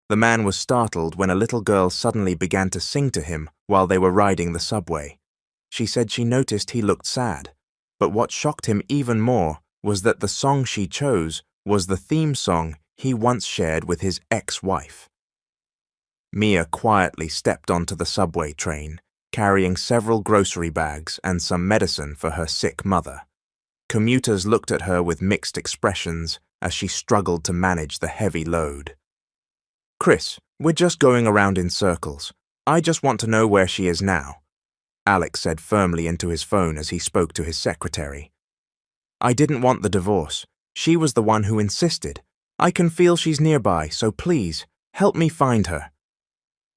The man was startled when a little girl suddenly began to sing to him while they were riding the subway. She said she noticed he looked sad, but what shocked him even more was that the song she chose was the theme song he once shared with his ex-wife. Mia quietly stepped onto the subway train, carrying several grocery bags and some medicine for her sick mother. Commuters looked at her with mixed expressions as she struggled to manage the heavy load. "Chris, we're just going around in circles. I just want to know where she is now," Alex said firmly into his phone as he spoke to his secretary. "I didn't want the divorce. She was the one who insisted. I can feel she's nearby, so please, help me find her."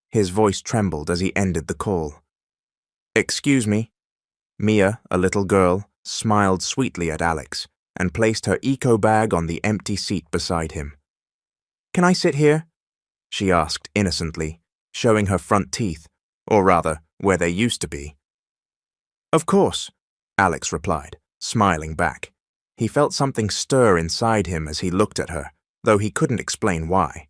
His voice trembled as he ended the call. "Excuse me." Mia, a little girl, smiled sweetly at Alex and placed her eco bag on the empty seat beside him. "Can I sit here?" she asked innocently, showing her front teeth, or rather, where they used to be. "Of course," Alex replied, smiling back. He felt something stir inside him as he looked at her, though he couldn't explain why.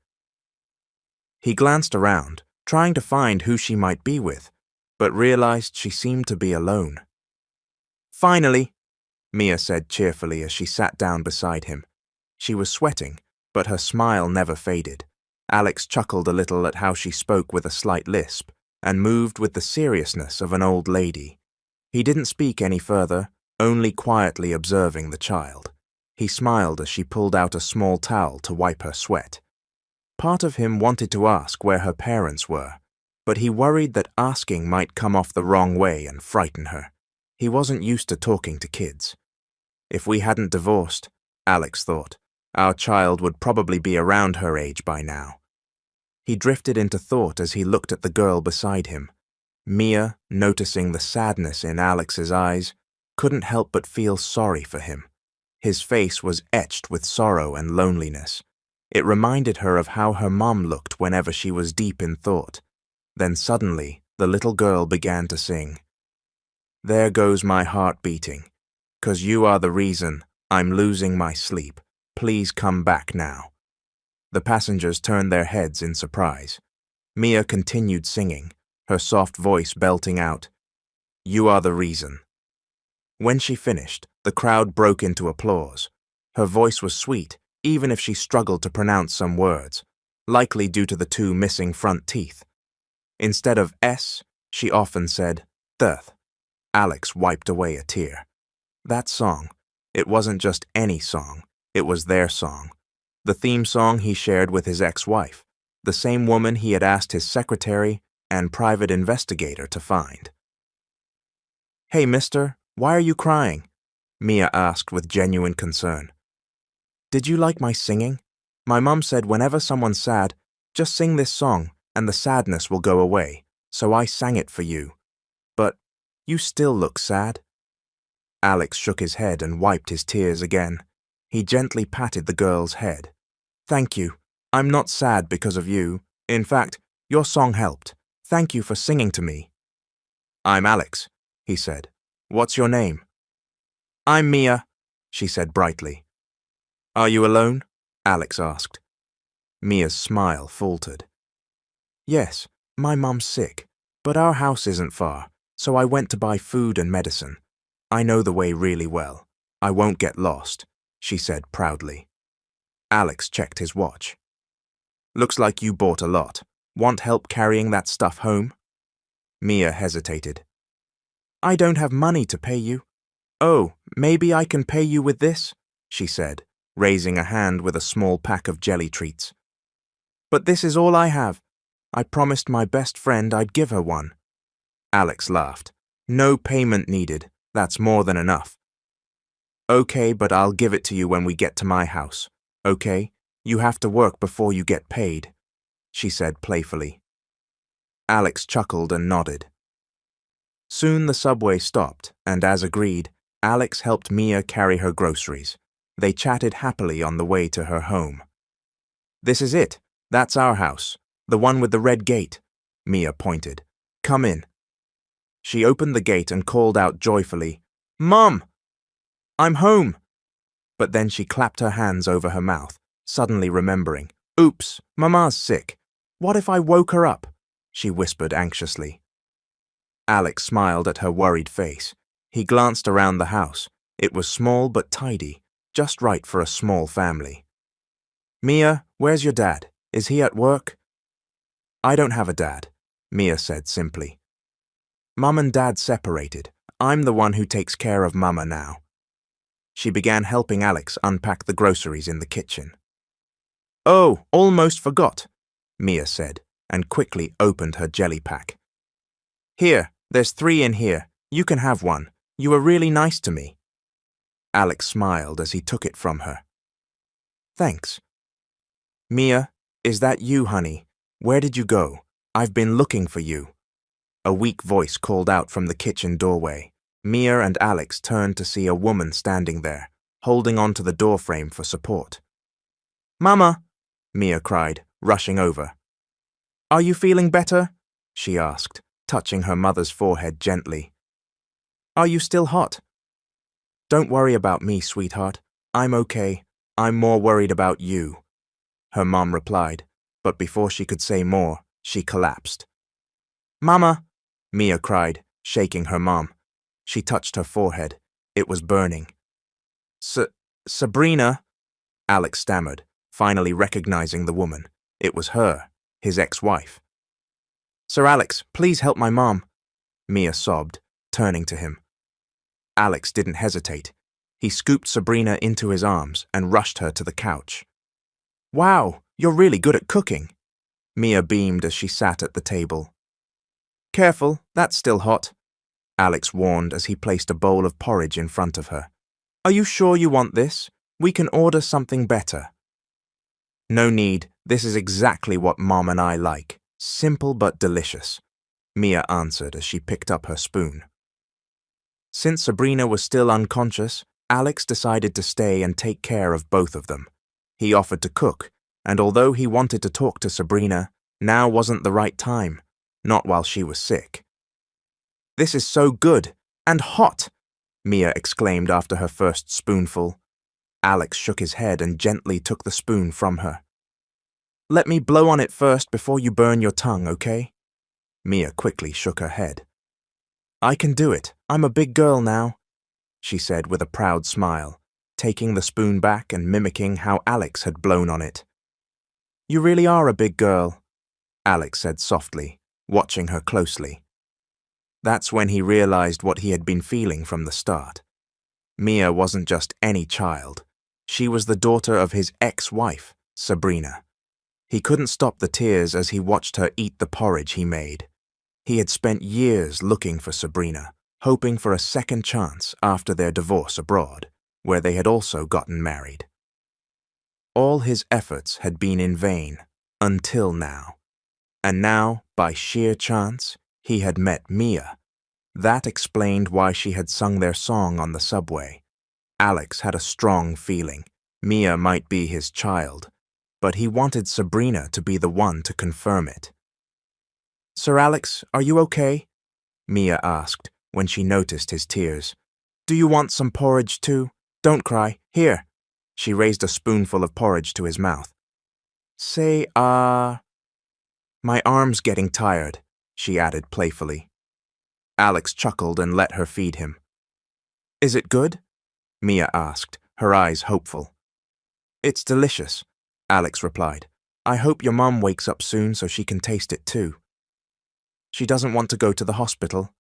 He glanced around, trying to find who she might be with, but realized she seemed to be alone. "Finally," Mia said cheerfully as she sat down beside him. She was sweating, but her smile never faded. Alex chuckled a little at how she spoke with a slight lisp and moved with the seriousness of an old lady. He didn't speak any further, only quietly observing the child. He smiled as she pulled out a small towel to wipe her sweat. Part of him wanted to ask where her parents were, but he worried that asking might come off the wrong way and frighten her. He wasn't used to talking to kids. If we hadn't divorced, Alex thought, our child would probably be around her age by now. He drifted into thought as he looked at the girl beside him. Mia, noticing the sadness in Alex's eyes, couldn't help but feel sorry for him. His face was etched with sorrow and loneliness. It reminded her of how her mom looked whenever she was deep in thought. Then suddenly, the little girl began to sing. "There goes my heart beating, 'cause you are the reason I'm losing my sleep. Please come back now." The passengers turned their heads in surprise. Mia continued singing, her soft voice belting out, "You are the reason." When she finished, the crowd broke into applause. Her voice was sweet, even if she struggled to pronounce some words, likely due to the two missing front teeth. Instead of S, she often said "thth." Alex wiped away a tear. That song, it wasn't just any song, it was their song. The theme song he shared with his ex-wife, the same woman he had asked his secretary and private investigator to find. "Hey, mister, why are you crying?" Mia asked with genuine concern. "Did you like my singing? My mom said whenever someone's sad, just sing this song and the sadness will go away, so I sang it for you. But you still look sad." Alex shook his head and wiped his tears again. He gently patted the girl's head. "Thank you. I'm not sad because of you. In fact, your song helped. Thank you for singing to me." "I'm Alex," he said. "What's your name?" "I'm Mia," she said brightly. "Are you alone?" Alex asked. Mia's smile faltered. "Yes, my mom's sick, but our house isn't far, so I went to buy food and medicine. I know the way really well. I won't get lost," she said proudly. Alex checked his watch. "Looks like you bought a lot. Want help carrying that stuff home?" Mia hesitated. "I don't have money to pay you." "Oh, maybe I can pay you with this," she said, raising a hand with a small pack of jelly treats. "But this is all I have. I promised my best friend I'd give her one." Alex laughed. "No payment needed. That's more than enough." "Okay, but I'll give it to you when we get to my house. Okay? You have to work before you get paid," she said playfully. Alex chuckled and nodded. Soon the subway stopped, and as agreed, Alex helped Mia carry her groceries. They chatted happily on the way to her home. "This is it. That's our house. The one with the red gate," Mia pointed. "Come in." She opened the gate and called out joyfully, "Mom! I'm home!" But then she clapped her hands over her mouth, suddenly remembering, "Oops, Mama's sick. What if I woke her up? She whispered anxiously. Alex smiled at her worried face. He glanced around the house. It was small but tidy, just right for a small family. Mia, where's your dad? Is he at work? I don't have a dad, Mia said simply. Mum and Dad separated. I'm the one who takes care of Mama now. She began helping Alex unpack the groceries in the kitchen. Oh, almost forgot, Mia said, and quickly opened her jelly pack. Here, there's 3 in here. You can have one. You were really nice to me. Alex smiled as he took it from her. Thanks. Mia, is that you, honey? Where did you go? I've been looking for you. A weak voice called out from the kitchen doorway. Mia and Alex turned to see a woman standing there, holding onto the doorframe for support. Mama, Mia cried, rushing over. Are you feeling better? She asked, touching her mother's forehead gently. Are you still hot? Don't worry about me, sweetheart. I'm okay. I'm more worried about you, her mom replied, but before she could say more, she collapsed. Mama, Mia cried, shaking her mom. She touched her forehead. It was burning. Sabrina, Alex stammered, finally recognizing the woman. It was her, his ex-wife. Sir Alex, please help my mom, Mia sobbed, turning to him. Alex didn't hesitate. He scooped Sabrina into his arms and rushed her to the couch. Wow, you're really good at cooking, Mia beamed as she sat at the table. Careful, that's still hot, Alex warned as he placed a bowl of porridge in front of her. Are you sure you want this? We can order something better. No need, this is exactly what Mom and I like. Simple but delicious, Mia answered as she picked up her spoon. Since Sabrina was still unconscious, Alex decided to stay and take care of both of them. He offered to cook, and although he wanted to talk to Sabrina, now wasn't the right time, not while she was sick. This is so good and hot, Mia exclaimed after her first spoonful. Alex shook his head and gently took the spoon from her. Let me blow on it first before you burn your tongue, okay? Mia quickly shook her head. I can do it. I'm a big girl now, she said with a proud smile, taking the spoon back and mimicking how Alex had blown on it. You really are a big girl, Alex said softly, watching her closely. That's when he realized what he had been feeling from the start. Mia wasn't just any child. She was the daughter of his ex-wife, Sabrina. He couldn't stop the tears as he watched her eat the porridge he made. He had spent years looking for Sabrina, hoping for a second chance after their divorce abroad, where they had also gotten married. All his efforts had been in vain, until now. And now, by sheer chance, he had met Mia. That explained why she had sung their song on the subway. Alex had a strong feeling Mia might be his child, but he wanted Sabrina to be the one to confirm it. Sir Alex, are you okay? Mia asked when she noticed his tears. Do you want some porridge too? Don't cry. Here. She raised a spoonful of porridge to his mouth. Say, My arm's getting tired, she added playfully. Alex chuckled and let her feed him. Is it good? Mia asked, her eyes hopeful. It's delicious, Alex replied. I hope your mum wakes up soon so she can taste it too. She doesn't want to go to the hospital,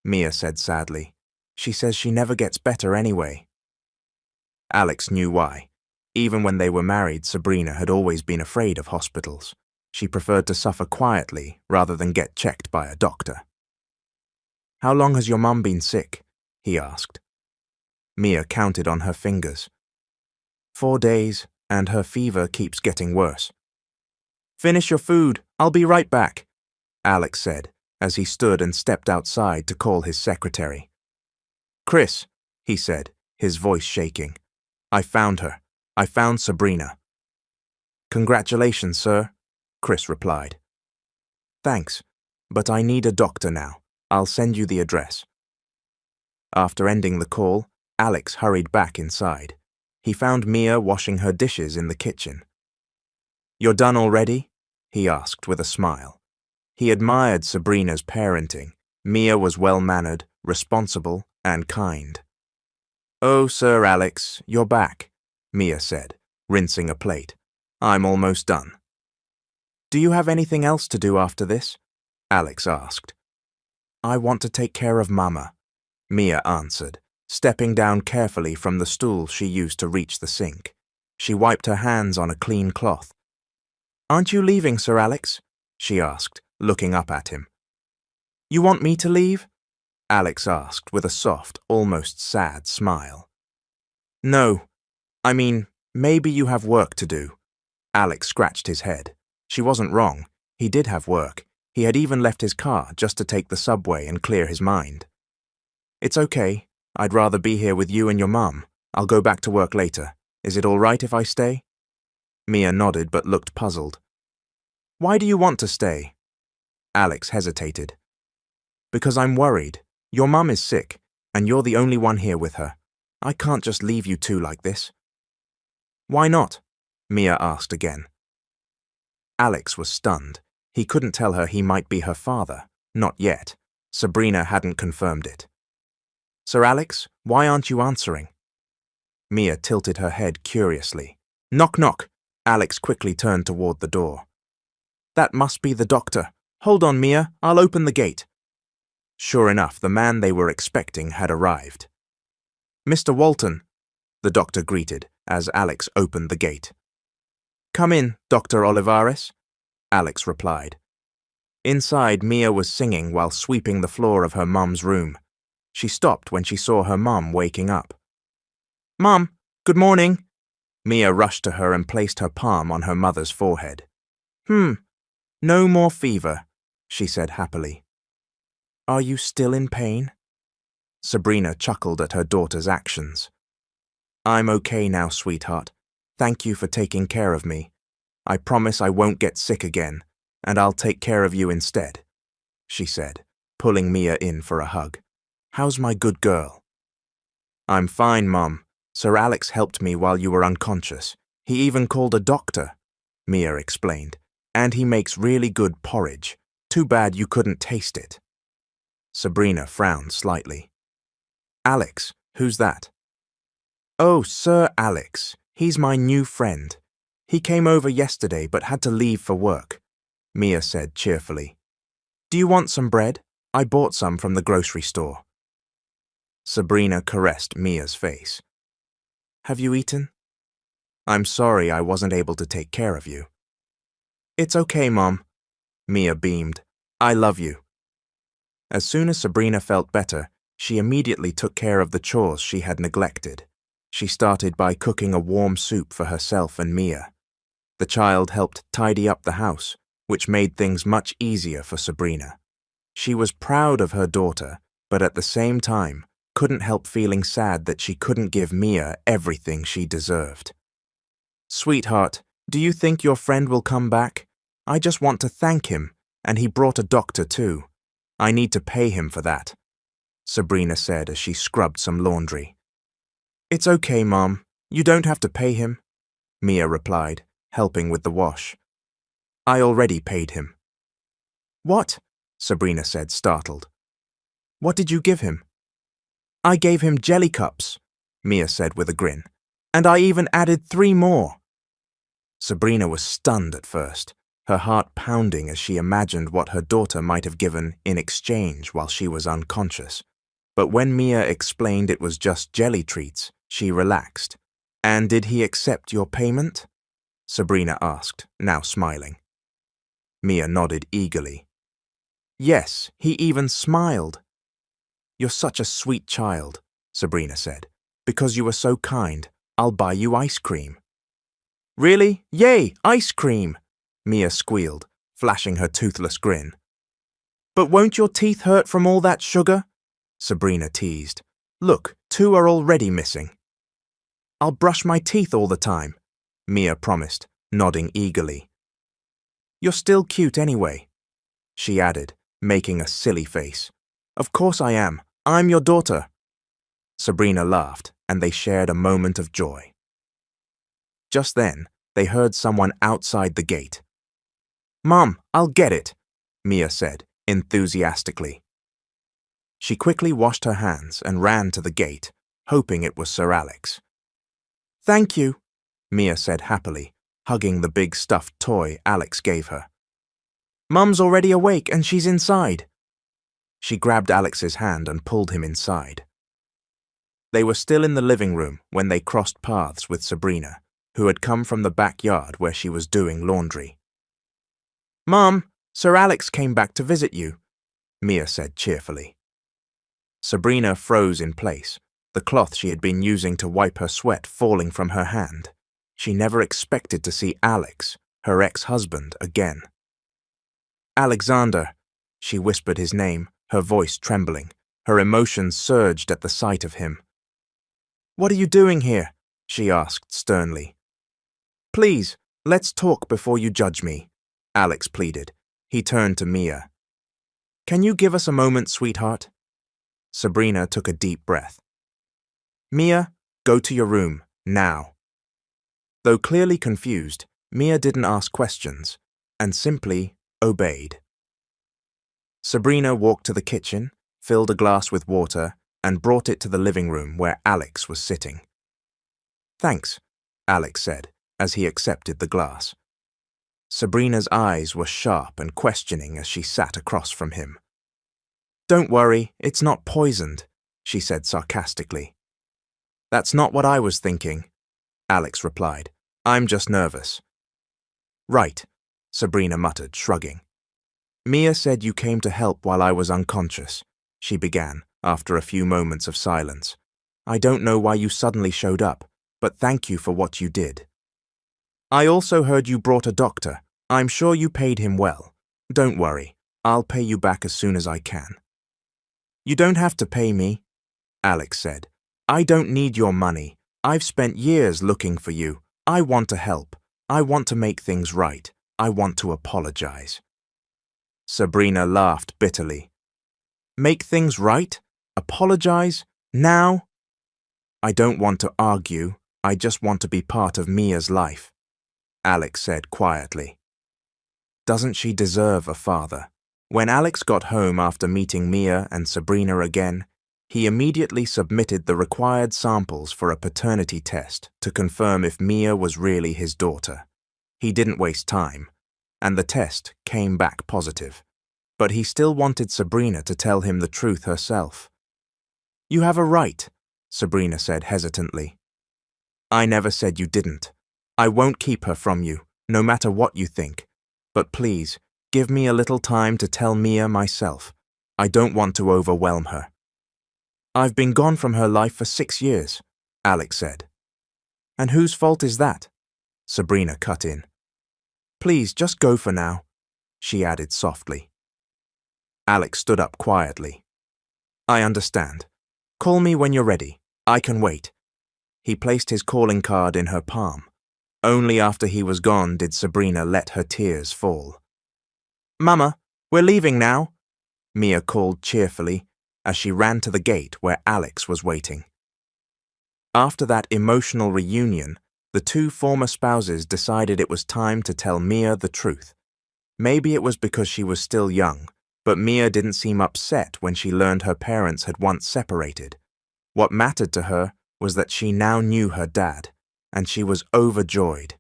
Mia said sadly. She says she never gets better anyway. Alex knew why. Even when they were married, Sabrina had always been afraid of hospitals. She preferred to suffer quietly rather than get checked by a doctor. How long has your mum been sick? He asked. Mia counted on her fingers. 4 days, and her fever keeps getting worse. Finish your food. I'll be right back, Alex said, as he stood and stepped outside to call his secretary. Chris, he said, his voice shaking. I found her. I found Sabrina. Congratulations, sir, Chris replied. Thanks, but I need a doctor now. I'll send you the address. After ending the call, Alex hurried back inside. He found Mia washing her dishes in the kitchen. You're done already? he asked with a smile. He admired Sabrina's parenting. Mia was well-mannered, responsible, and kind. "Oh, Sir Alex, you're back," Mia said, rinsing a plate. "I'm almost done." "Do you have anything else to do after this?" Alex asked. "I want to take care of Mama," Mia answered, stepping down carefully from the stool she used to reach the sink. She wiped her hands on a clean cloth. "Aren't you leaving, Sir Alex?" she asked, looking up at him. "You want me to leave?" Alex asked with a soft, almost sad smile. "No. I mean, maybe you have work to do." Alex scratched his head. She wasn't wrong. He did have work. He had even left his car just to take the subway and clear his mind. "It's okay. I'd rather be here with you and your mum. I'll go back to work later. Is it all right if I stay?" Mia nodded but looked puzzled. "Why do you want to stay?" Alex hesitated. "Because I'm worried. Your mum is sick, and you're the only one here with her. I can't just leave you two like this." "Why not?" Mia asked again. Alex was stunned. He couldn't tell her he might be her father. Not yet. Sabrina hadn't confirmed it. "Sir Alex, why aren't you answering?" Mia tilted her head curiously. "Knock, knock." Alex quickly turned toward the door. "That must be the doctor. Hold on, Mia. I'll open the gate." Sure enough, the man they were expecting had arrived. "Mr. Walton," the doctor greeted as Alex opened the gate. "Come in, Dr. Olivares," Alex replied. Inside, Mia was singing while sweeping the floor of her mum's room. She stopped when she saw her mum waking up. "Mum, good morning." Mia rushed to her and placed her palm on her mother's forehead. No more fever," she said happily. "Are you still in pain?" Sabrina chuckled at her daughter's actions. "I'm okay now, sweetheart. Thank you for taking care of me. I promise I won't get sick again, and I'll take care of you instead," she said, pulling Mia in for a hug. "How's my good girl?" "I'm fine, Mom. Sir Alex helped me while you were unconscious. He even called a doctor," Mia explained. "And he makes really good porridge. Too bad you couldn't taste it." Sabrina frowned slightly. "Alex, who's that?" "Oh, Sir Alex. He's my new friend. He came over yesterday but had to leave for work," Mia said cheerfully. "Do you want some bread? I bought some from the grocery store." Sabrina caressed Mia's face. "Have you eaten?" "I'm sorry I wasn't able to take care of you." "It's okay, Mom." Mia beamed. "I love you." As soon as Sabrina felt better, she immediately took care of the chores she had neglected. She started by cooking a warm soup for herself and Mia. The child helped tidy up the house, which made things much easier for Sabrina. She was proud of her daughter, but at the same time, couldn't help feeling sad that she couldn't give Mia everything she deserved. "Sweetheart, do you think your friend will come back? I just want to thank him, and he brought a doctor too. I need to pay him for that," Sabrina said as she scrubbed some laundry. "It's okay, Mom. You don't have to pay him," Mia replied, helping with the wash. "I already paid him." "What?" Sabrina said, startled. "What did you give him?" "I gave him jelly cups," Mia said with a grin. "And I even added 3 more. Sabrina was stunned at first, her heart pounding as she imagined what her daughter might have given in exchange while she was unconscious. But when Mia explained it was just jelly treats, she relaxed. "And did he accept your payment?" Sabrina asked, now smiling. Mia nodded eagerly. "Yes, he even smiled." "You're such a sweet child," Sabrina said. "Because you were so kind, I'll buy you ice cream." "Really? Yay, ice cream!" Mia squealed, flashing her toothless grin. "But won't your teeth hurt from all that sugar?" Sabrina teased. "Look, 2 are already missing." "I'll brush my teeth all the time," Mia promised, nodding eagerly. "You're still cute anyway," she added, making a silly face. "Of course I am. I'm your daughter." Sabrina laughed, and they shared a moment of joy. Just then, they heard someone outside the gate. Mom, I'll get it, Mia said, enthusiastically. She quickly washed her hands and ran to the gate, hoping it was Sir Alex. Thank you, Mia said happily, hugging the big stuffed toy Alex gave her. Mum's already awake and she's inside. She grabbed Alex's hand and pulled him inside. They were still in the living room when they crossed paths with Sabrina, who had come from the backyard where she was doing laundry. Mum, Sir Alex came back to visit you, Mia said cheerfully. Sabrina froze in place, the cloth she had been using to wipe her sweat falling from her hand. She never expected to see Alex, her ex-husband, again. Alexander, she whispered his name, her voice trembling. Her emotions surged at the sight of him. What are you doing here? She asked sternly. Please, let's talk before you judge me, Alex pleaded. He turned to Mia. Can you give us a moment, sweetheart? Sabrina took a deep breath. Mia, go to your room, now. Though clearly confused, Mia didn't ask questions, and simply obeyed. Sabrina walked to the kitchen, filled a glass with water, and brought it to the living room where Alex was sitting. Thanks, Alex said, as he accepted the glass. Sabrina's eyes were sharp and questioning as she sat across from him. Don't worry, it's not poisoned, she said sarcastically. That's not what I was thinking, Alex replied. I'm just nervous. Right, Sabrina muttered, shrugging. Mia said you came to help while I was unconscious, she began, after a few moments of silence. I don't know why you suddenly showed up, but thank you for what you did. I also heard you brought a doctor. I'm sure you paid him well. Don't worry, I'll pay you back as soon as I can. You don't have to pay me, Alex said. I don't need your money. I've spent years looking for you. I want to help. I want to make things right. I want to apologize. Sabrina laughed bitterly. Make things right? Apologize? Now? I don't want to argue. I just want to be part of Mia's life, Alex said quietly. Doesn't she deserve a father? When Alex got home after meeting Mia and Sabrina again, he immediately submitted the required samples for a paternity test to confirm if Mia was really his daughter. He didn't waste time, and the test came back positive. But he still wanted Sabrina to tell him the truth herself. You have a right, Sabrina said hesitantly. I never said you didn't. I won't keep her from you, no matter what you think. But please, give me a little time to tell Mia myself. I don't want to overwhelm her. I've been gone from her life for 6 years, Alex said. And whose fault is that? Sabrina cut in. Please, just go for now, she added softly. Alex stood up quietly. I understand. Call me when you're ready. I can wait. He placed his calling card in her palm. Only after he was gone did Sabrina let her tears fall. Mama, we're leaving now, Mia called cheerfully as she ran to the gate where Alex was waiting. After that emotional reunion, the two former spouses decided it was time to tell Mia the truth. Maybe it was because she was still young, but Mia didn't seem upset when she learned her parents had once separated. What mattered to her was that she now knew her dad, and she was overjoyed.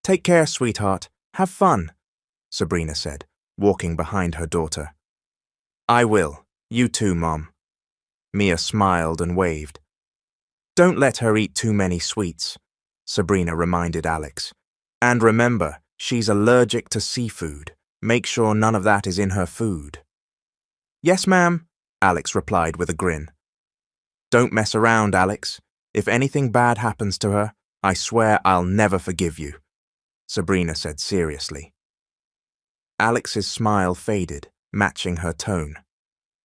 Take care, sweetheart. Have fun, Sabrina said, walking behind her daughter. I will. You too, Mom. Mia smiled and waved. Don't let her eat too many sweets, Sabrina reminded Alex. And remember, she's allergic to seafood. Make sure none of that is in her food. Yes, ma'am, Alex replied with a grin. Don't mess around, Alex. If anything bad happens to her, I swear I'll never forgive you, Sabrina said seriously. Alex's smile faded, matching her tone.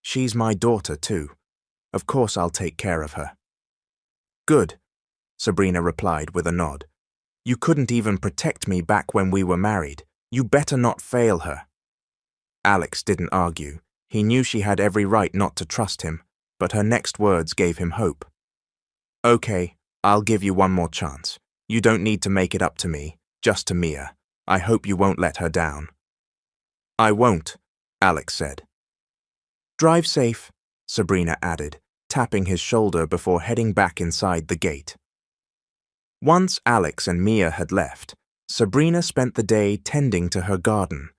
She's my daughter, too. Of course I'll take care of her. Good, Sabrina replied with a nod. You couldn't even protect me back when we were married. You better not fail her. Alex didn't argue. He knew she had every right not to trust him, but her next words gave him hope. Okay, I'll give you one more chance. You don't need to make it up to me, just to Mia. I hope you won't let her down. I won't, Alex said. Drive safe, Sabrina added, tapping his shoulder before heading back inside the gate. Once Alex and Mia had left, Sabrina spent the day tending to her garden.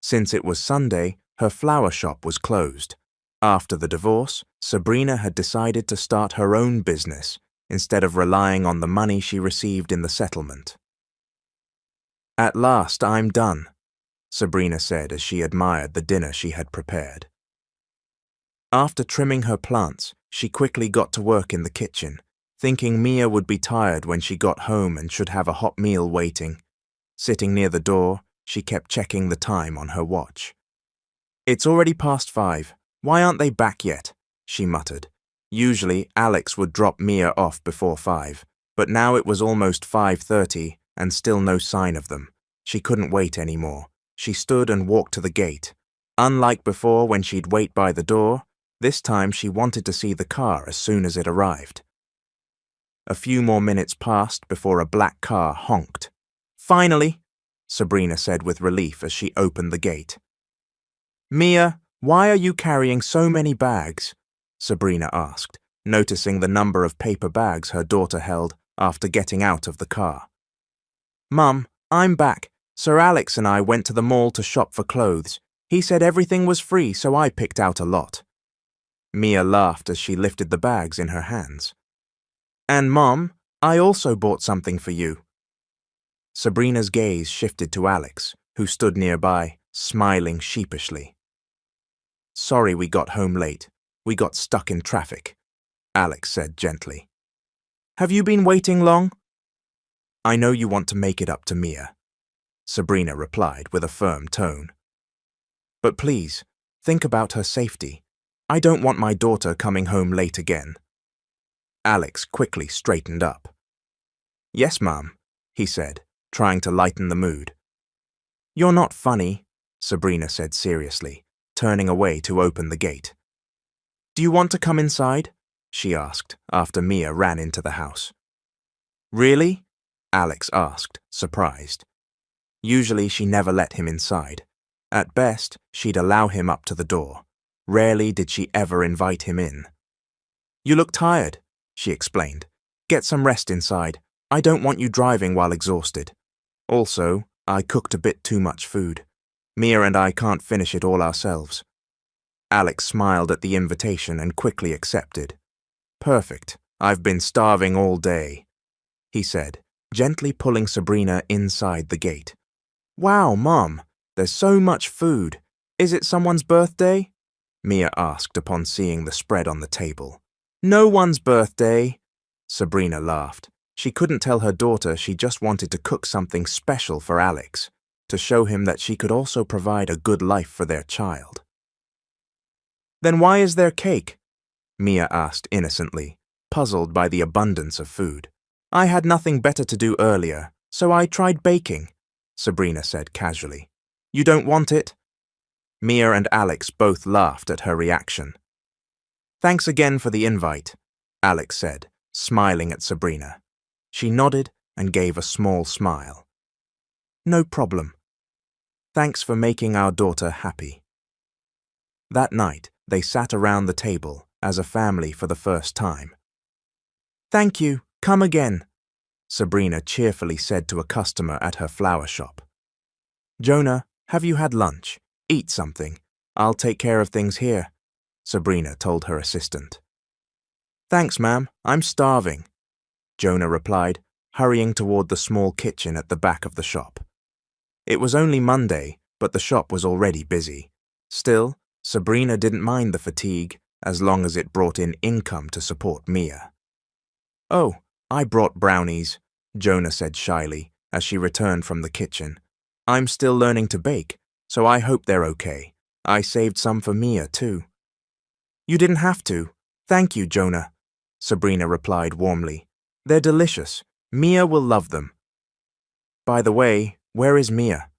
Since it was Sunday, her flower shop was closed. After the divorce, Sabrina had decided to start her own business instead of relying on the money she received in the settlement. At last I'm done, Sabrina said as she admired the dinner she had prepared. After trimming her plants, she quickly got to work in the kitchen, thinking Mia would be tired when she got home and should have a hot meal waiting. Sitting near the door, she kept checking the time on her watch. It's already past 5. Why aren't they back yet? She muttered. Usually, Alex would drop Mia off before 5, but now it was almost 5:30 and still no sign of them. She couldn't wait anymore. She stood and walked to the gate. Unlike before when she'd wait by the door, this time she wanted to see the car as soon as it arrived. A few more minutes passed before a black car honked. Finally, Sabrina said with relief as she opened the gate. Mia, why are you carrying so many bags? Sabrina asked, noticing the number of paper bags her daughter held after getting out of the car. Mum, I'm back. Sir Alex and I went to the mall to shop for clothes. He said everything was free, so I picked out a lot. Mia laughed as she lifted the bags in her hands. And Mom, I also bought something for you. Sabrina's gaze shifted to Alex, who stood nearby, smiling sheepishly. Sorry we got home late. We got stuck in traffic, Alex said gently. Have you been waiting long? I know you want to make it up to Mia, Sabrina replied with a firm tone. But please, think about her safety. I don't want my daughter coming home late again. Alex quickly straightened up. Yes, Mum, he said, trying to lighten the mood. You're not funny, Sabrina said seriously, turning away to open the gate. Do you want to come inside? She asked after Mia ran into the house. Really? Alex asked, surprised. Usually she never let him inside. At best, she'd allow him up to the door. Rarely did she ever invite him in. You look tired, she explained. Get some rest inside. I don't want you driving while exhausted. Also, I cooked a bit too much food. Mia and I can't finish it all ourselves. Alex smiled at the invitation and quickly accepted. Perfect. I've been starving all day, he said, gently pulling Sabrina inside the gate. Wow, Mom, there's so much food. Is it someone's birthday? Mia asked upon seeing the spread on the table. No one's birthday, Sabrina laughed. She couldn't tell her daughter she just wanted to cook something special for Alex, to show him that she could also provide a good life for their child. Then why is there cake? Mia asked innocently, puzzled by the abundance of food. I had nothing better to do earlier, so I tried baking, Sabrina said casually. You don't want it? Mia and Alex both laughed at her reaction. Thanks again for the invite, Alex said, smiling at Sabrina. She nodded and gave a small smile. No problem. Thanks for making our daughter happy. That night, they sat around the table as a family for the first time. Thank you, come again, Sabrina cheerfully said to a customer at her flower shop. Jonah, have you had lunch? Eat something. I'll take care of things here, Sabrina told her assistant. Thanks, ma'am, I'm starving, Jonah replied, hurrying toward the small kitchen at the back of the shop. It was only Monday, but the shop was already busy. Still, Sabrina didn't mind the fatigue as long as it brought in income to support Mia. Oh, I brought brownies, Jonah said shyly as she returned from the kitchen. I'm still learning to bake, so I hope they're okay. I saved some for Mia, too. You didn't have to. Thank you, Jonah, Sabrina replied warmly. They're delicious. Mia will love them. By the way, where is Mia?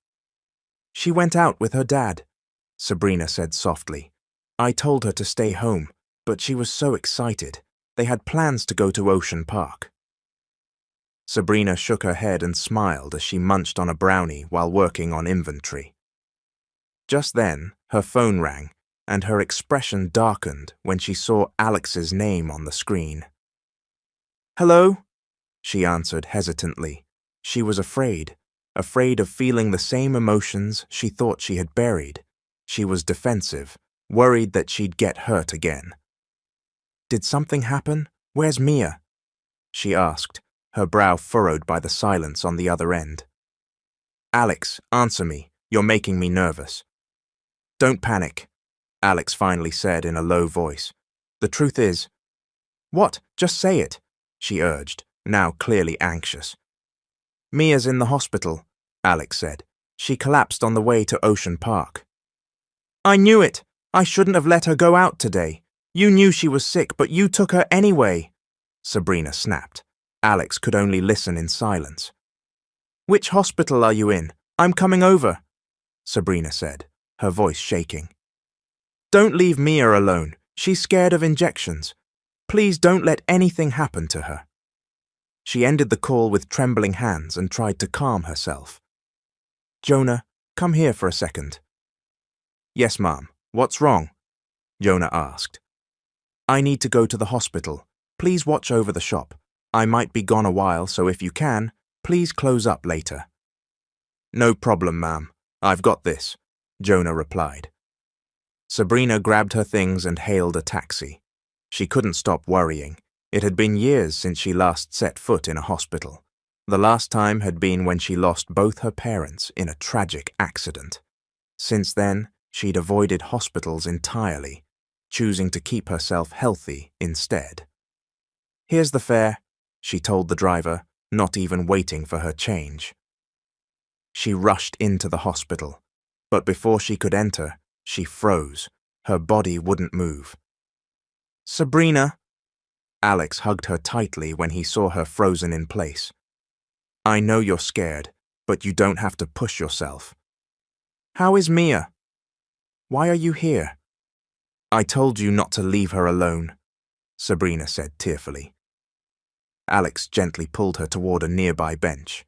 She went out with her dad, Sabrina said softly. I told her to stay home, but she was so excited. They had plans to go to Ocean Park. Sabrina shook her head and smiled as she munched on a brownie while working on inventory. Just then, her phone rang, and her expression darkened when she saw Alex's name on the screen. "Hello?" she answered hesitantly. She was afraid of feeling the same emotions she thought she had buried. She was defensive, worried that she'd get hurt again. "Did something happen? Where's Mia?" she asked, her brow furrowed by the silence on the other end. "Alex, answer me. You're making me nervous." "Don't panic," Alex finally said in a low voice. "The truth is—" "What? Just say it," she urged, now clearly anxious. "Mia's in the hospital," Alex said. "She collapsed on the way to Ocean Park." "I knew it! I shouldn't have let her go out today. You knew she was sick, but you took her anyway," Sabrina snapped. Alex could only listen in silence. "Which hospital are you in? I'm coming over," Sabrina said, her voice shaking. "Don't leave Mia alone. She's scared of injections. Please don't let anything happen to her." She ended the call with trembling hands and tried to calm herself. "Jonah, come here for a second." "Yes, Mom. What's wrong?" Jonah asked. "I need to go to the hospital. Please watch over the shop. I might be gone a while, so if you can, please close up later." "No problem, Ma'am. I've got this," Jonah replied. Sabrina grabbed her things and hailed a taxi. She couldn't stop worrying. It had been years since she last set foot in a hospital. The last time had been when she lost both her parents in a tragic accident. Since then, she'd avoided hospitals entirely, choosing to keep herself healthy instead. "Here's the fare," she told the driver, not even waiting for her change. She rushed into the hospital, but before she could enter, she froze. Her body wouldn't move. "Sabrina!" Alex hugged her tightly when he saw her frozen in place. "I know you're scared, but you don't have to push yourself." "How is Mia?" "Why are you here?" "I told you not to leave her alone," Sabrina said tearfully. Alex gently pulled her toward a nearby bench.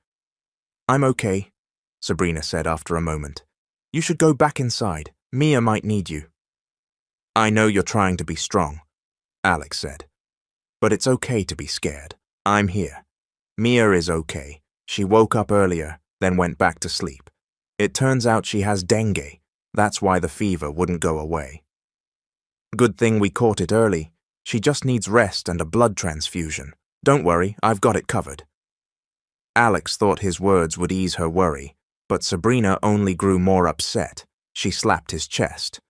"I'm okay," Sabrina said after a moment. "You should go back inside. Mia might need you." "I know you're trying to be strong," Alex said. "But it's okay to be scared. I'm here. Mia is okay. She woke up earlier, then went back to sleep. It turns out she has dengue. That's why the fever wouldn't go away. Good thing we caught it early. She just needs rest and a blood transfusion. Don't worry, I've got it covered." Alex thought his words would ease her worry, but Sabrina only grew more upset. She slapped his chest.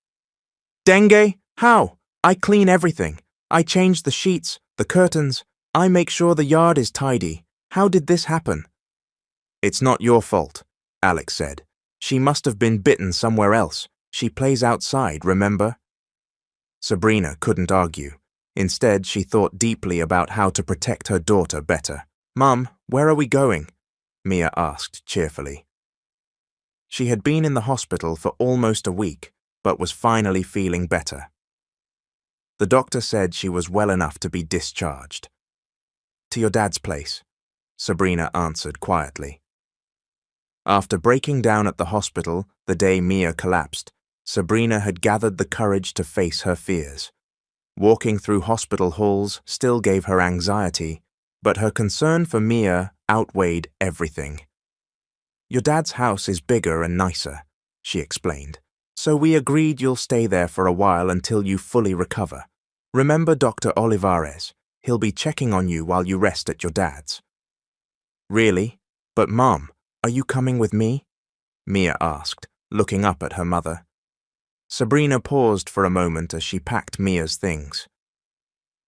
"Dengue? How? I clean everything. I change the sheets, the curtains. I make sure the yard is tidy. How did this happen?" "It's not your fault," Alex said. "She must have been bitten somewhere else. She plays outside, remember?" Sabrina couldn't argue. Instead, she thought deeply about how to protect her daughter better. "Mum, where are we going?" Mia asked cheerfully. She had been in the hospital for almost a week, but was finally feeling better. The doctor said she was well enough to be discharged. "To your dad's place," Sabrina answered quietly. After breaking down at the hospital the day Mia collapsed, Sabrina had gathered the courage to face her fears. Walking through hospital halls still gave her anxiety, but her concern for Mia outweighed everything. "Your dad's house is bigger and nicer," she explained, "so we agreed you'll stay there for a while until you fully recover. Remember Dr. Olivares. He'll be checking on you while you rest at your dad's." "Really? But Mom, are you coming with me?" Mia asked, looking up at her mother. Sabrina paused for a moment as she packed Mia's things.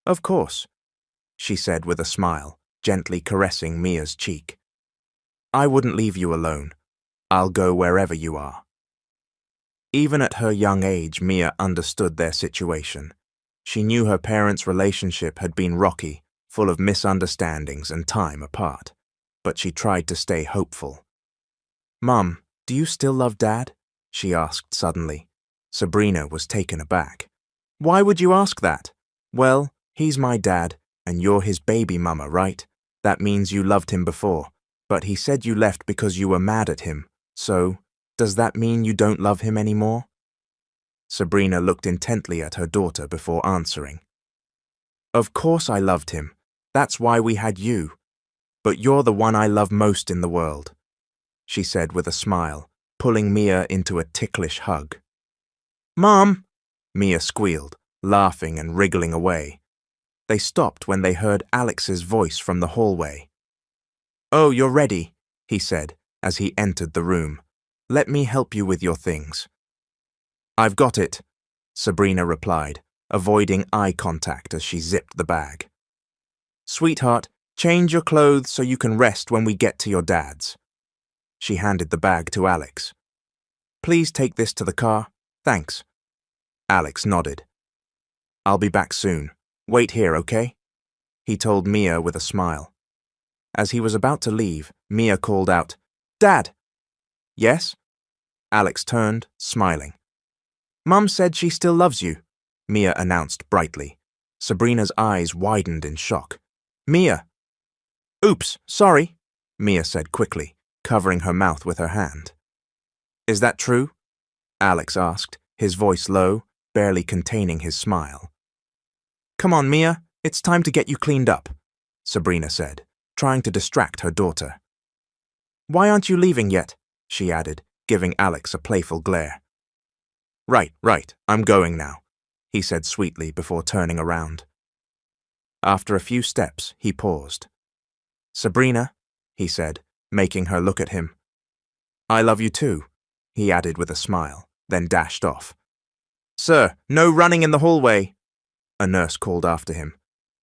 "Of course," she said with a smile, gently caressing Mia's cheek. "I wouldn't leave you alone. I'll go wherever you are." Even at her young age, Mia understood their situation. She knew her parents' relationship had been rocky, full of misunderstandings and time apart, but she tried to stay hopeful. "Mum, do you still love Dad?" she asked suddenly. Sabrina was taken aback. "Why would you ask that?" "Well, he's my dad, and you're his baby mama, right? That means you loved him before, but he said you left because you were mad at him, so Does that mean you don't love him anymore? Sabrina looked intently at her daughter before answering. Of course I loved him. That's why we had you. But you're the one I love most in the world, she said with a smile, pulling Mia into a ticklish hug. Mom! Mia squealed, laughing and wriggling away. They stopped when they heard Alex's voice from the hallway. Oh, you're ready, he said as he entered the room. Let me help you with your things. I've got it, Sabrina replied, avoiding eye contact as she zipped the bag. Sweetheart, change your clothes so you can rest when we get to your dad's. She handed the bag to Alex. Please take this to the car. Thanks. Alex nodded. I'll be back soon. Wait here, okay? He told Mia with a smile. As he was about to leave, Mia called out, Dad! Yes? Alex turned, smiling. Mum said she still loves you, Mia announced brightly. Sabrina's eyes widened in shock. Mia! Oops, sorry, Mia said quickly, covering her mouth with her hand. Is that true? Alex asked, his voice low, barely containing his smile. Come on, Mia, it's time to get you cleaned up, Sabrina said, trying to distract her daughter. Why aren't you leaving yet? She added, giving Alex a playful glare. Right, I'm going now, he said sweetly before turning around. After a few steps, he paused. Sabrina, he said, making her look at him. I love you too, he added with a smile, then dashed off. Sir, no running in the hallway, a nurse called after him.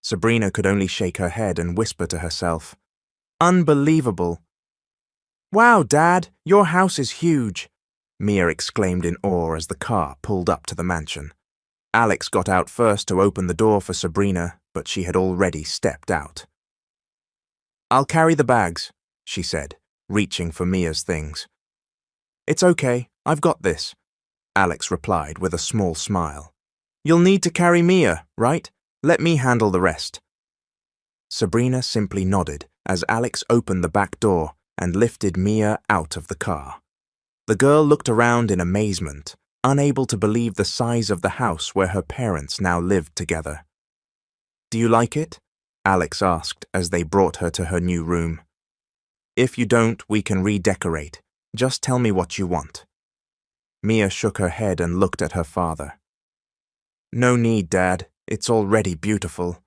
Sabrina could only shake her head and whisper to herself, Unbelievable. Wow, Dad, your house is huge, Mia exclaimed in awe as the car pulled up to the mansion. Alex got out first to open the door for Sabrina, but she had already stepped out. I'll carry the bags, she said, reaching for Mia's things. It's okay, I've got this, Alex replied with a small smile. You'll need to carry Mia, right? Let me handle the rest. Sabrina simply nodded as Alex opened the back door and lifted Mia out of the car. The girl looked around in amazement, unable to believe the size of the house where her parents now lived together. Do you like it? Alex asked as they brought her to her new room. If you don't, we can redecorate. Just tell me what you want. Mia shook her head and looked at her father. No need, Dad. It's already beautiful,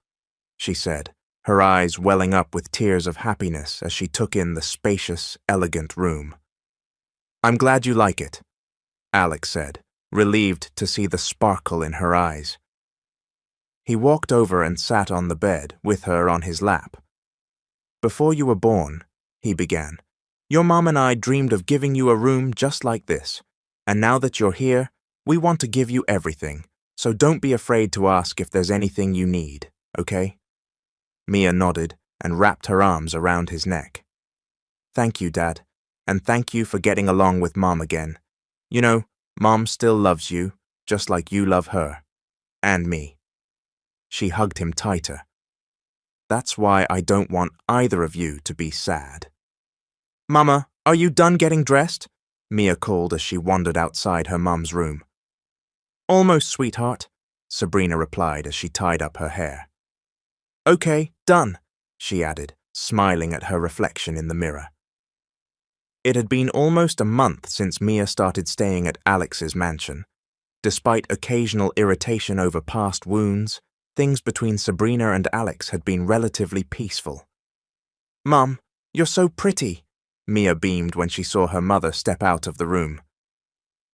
she said, her eyes welling up with tears of happiness as she took in the spacious, elegant room. I'm glad you like it, Alex said, relieved to see the sparkle in her eyes. He walked over and sat on the bed with her on his lap. Before you were born, he began, your mom and I dreamed of giving you a room just like this, and now that you're here, we want to give you everything, so don't be afraid to ask if there's anything you need, okay? Mia nodded and wrapped her arms around his neck. Thank you, Dad, and thank you for getting along with Mom again. You know, Mom still loves you, just like you love her. And me. She hugged him tighter. That's why I don't want either of you to be sad. Mama, are you done getting dressed? Mia called as she wandered outside her mum's room. Almost, sweetheart, Sabrina replied as she tied up her hair. Okay, done, she added, smiling at her reflection in the mirror. It had been almost a month since Mia started staying at Alex's mansion. Despite occasional irritation over past wounds, things between Sabrina and Alex had been relatively peaceful. Mum, you're so pretty, Mia beamed when she saw her mother step out of the room.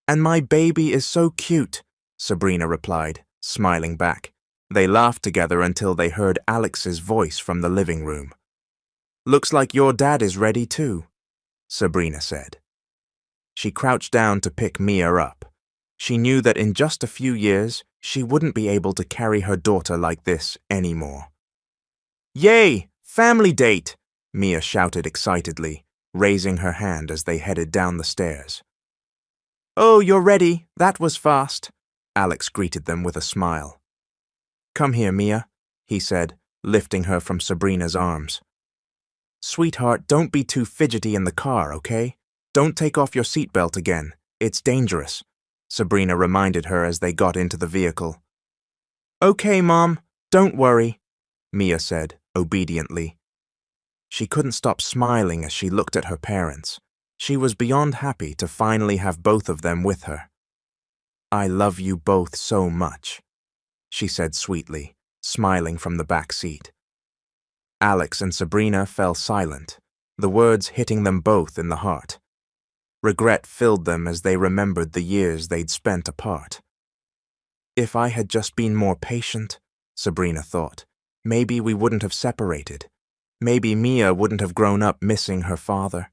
And my baby is so cute, Sabrina replied, smiling back. They laughed together until they heard Alex's voice from the living room. Looks like your dad is ready too, Sabrina said. She crouched down to pick Mia up. She knew that in just a few years, she wouldn't be able to carry her daughter like this anymore. Yay! Family date! Mia shouted excitedly, raising her hand as they headed down the stairs. Oh, you're ready. That was fast, Alex greeted them with a smile. Come here, Mia, he said, lifting her from Sabrina's arms. Sweetheart, don't be too fidgety in the car, okay? Don't take off your seatbelt again. It's dangerous, Sabrina reminded her as they got into the vehicle. Okay, Mom, don't worry, Mia said, obediently. She couldn't stop smiling as she looked at her parents. She was beyond happy to finally have both of them with her. I love you both so much, she said sweetly, smiling from the back seat. Alex and Sabrina fell silent, the words hitting them both in the heart. Regret filled them as they remembered the years they'd spent apart. If I had just been more patient, Sabrina thought, maybe we wouldn't have separated. Maybe Mia wouldn't have grown up missing her father.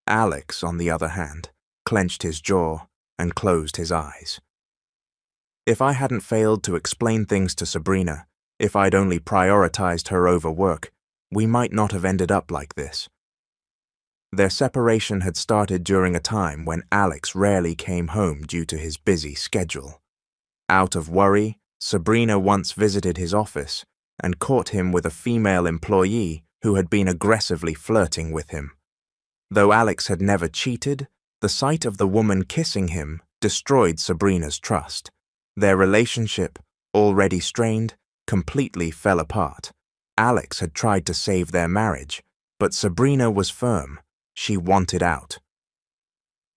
Alex, on the other hand, clenched his jaw and closed his eyes. If I hadn't failed to explain things to Sabrina, if I'd only prioritized her over work, we might not have ended up like this. Their separation had started during a time when Alex rarely came home due to his busy schedule. Out of worry, Sabrina once visited his office and caught him with a female employee who had been aggressively flirting with him. Though Alex had never cheated, the sight of the woman kissing him destroyed Sabrina's trust. Their relationship, already strained, completely fell apart. Alex had tried to save their marriage, but Sabrina was firm. She wanted out.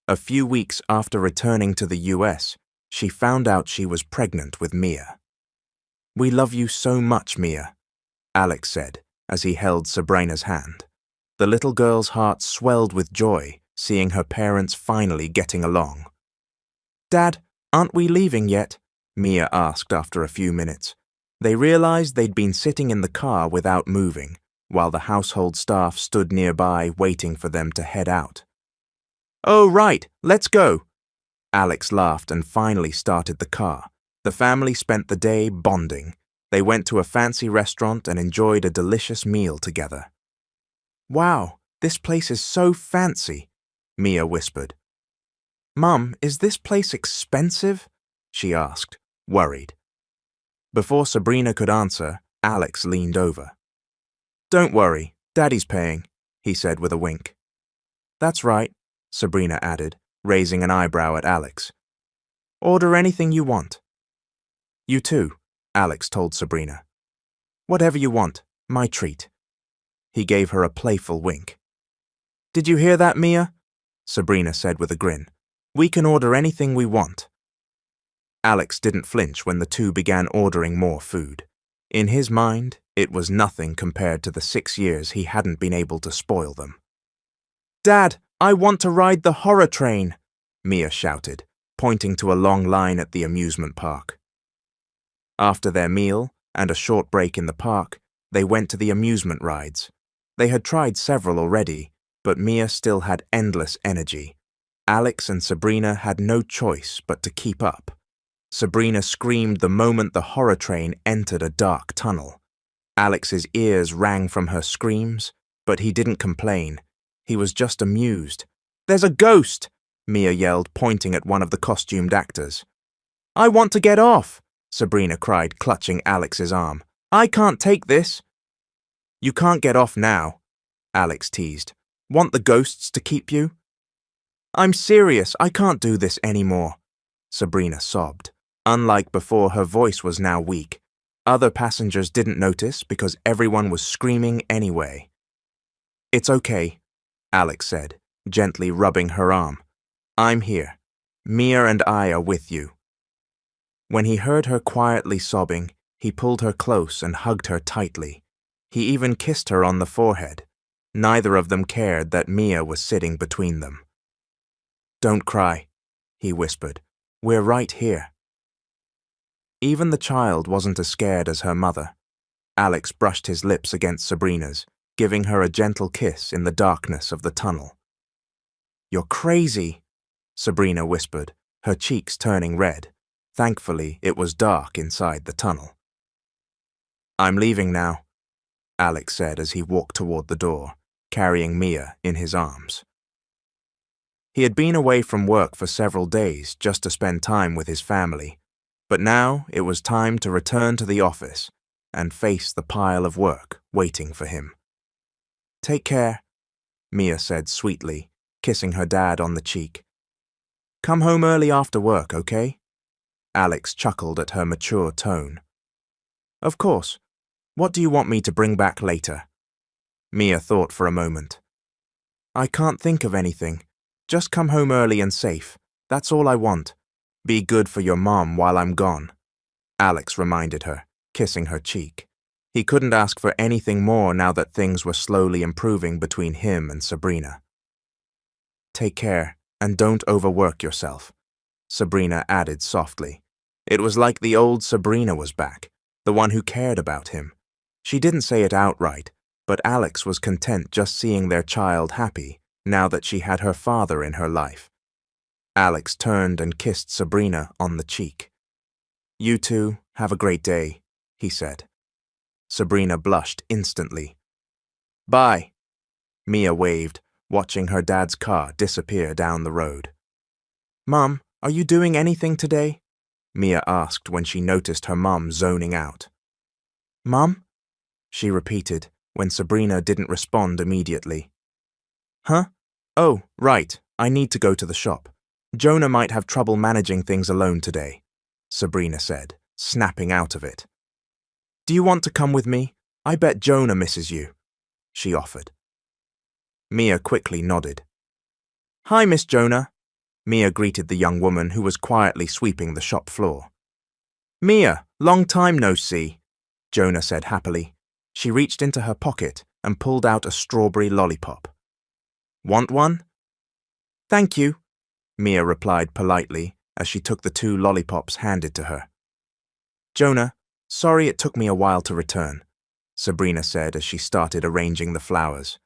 A few weeks after returning to the US, she found out she was pregnant with Mia. We love you so much, Mia, Alex said as he held Sabrina's hand. The little girl's heart swelled with joy, seeing her parents finally getting along. Dad, aren't we leaving yet? Mia asked after a few minutes. They realized they'd been sitting in the car without moving, while the household staff stood nearby waiting for them to head out. Oh, right, let's go. Alex laughed and finally started the car. The family spent the day bonding. They went to a fancy restaurant and enjoyed a delicious meal together. Wow, this place is so fancy, Mia whispered. Mum, is this place expensive? She asked, worried. Before Sabrina could answer, Alex leaned over. Don't worry, Daddy's paying, he said with a wink. That's right, Sabrina added, raising an eyebrow at Alex. Order anything you want. You too, Alex told Sabrina. Whatever you want, my treat. He gave her a playful wink. Did you hear that, Mia? Sabrina said with a grin. We can order anything we want. Alex didn't flinch when the two began ordering more food. In his mind, it was nothing compared to the 6 years he hadn't been able to spoil them. Dad, I want to ride the horror train, Mia shouted, pointing to a long line at the amusement park. After their meal and a short break in the park, they went to the amusement rides. They had tried several already, but Mia still had endless energy. Alex and Sabrina had no choice but to keep up. Sabrina screamed the moment the horror train entered a dark tunnel. Alex's ears rang from her screams, but he didn't complain. He was just amused. There's a ghost, Mia yelled, pointing at one of the costumed actors. I want to get off, Sabrina cried, clutching Alex's arm. I can't take this. You can't get off now, Alex teased. Want the ghosts to keep you? I'm serious, I can't do this anymore, Sabrina sobbed. Unlike before, her voice was now weak. Other passengers didn't notice because everyone was screaming anyway. It's okay, Alex said, gently rubbing her arm. I'm here. Mia and I are with you. When he heard her quietly sobbing, he pulled her close and hugged her tightly. He even kissed her on the forehead. Neither of them cared that Mia was sitting between them. Don't cry, he whispered. We're right here. Even the child wasn't as scared as her mother. Alex brushed his lips against Sabrina's, giving her a gentle kiss in the darkness of the tunnel. You're crazy, Sabrina whispered, her cheeks turning red. Thankfully, it was dark inside the tunnel. I'm leaving now, Alex said as he walked toward the door, carrying Mia in his arms. He had been away from work for several days just to spend time with his family, but now it was time to return to the office and face the pile of work waiting for him. Take care, Mia said sweetly, kissing her dad on the cheek. Come home early after work, okay? Alex chuckled at her mature tone. Of course. What do you want me to bring back later? Mia thought for a moment. I can't think of anything. Just come home early and safe. That's all I want. Be good for your mom while I'm gone. Alex reminded her, kissing her cheek. He couldn't ask for anything more now that things were slowly improving between him and Sabrina. Take care, and don't overwork yourself, Sabrina added softly. It was like the old Sabrina was back, the one who cared about him. She didn't say it outright, but Alex was content just seeing their child happy now that she had her father in her life. Alex turned and kissed Sabrina on the cheek. You two, have a great day, he said. Sabrina blushed instantly. Bye. Mia waved, watching her dad's car disappear down the road. Mom, are you doing anything today? Mia asked when she noticed her mom zoning out. Mom? She repeated when Sabrina didn't respond immediately. Huh? Oh, right, I need to go to the shop. Jonah might have trouble managing things alone today, Sabrina said, snapping out of it. Do you want to come with me? I bet Jonah misses you, she offered. Mia quickly nodded. Hi, Miss Jonah. Mia greeted the young woman who was quietly sweeping the shop floor. Mia, long time no see, Jonah said happily. She reached into her pocket and pulled out a strawberry lollipop. Want one? Thank you, Mia replied politely as she took the 2 lollipops handed to her. Jonah, sorry it took me a while to return, Sabrina said as she started arranging the flowers.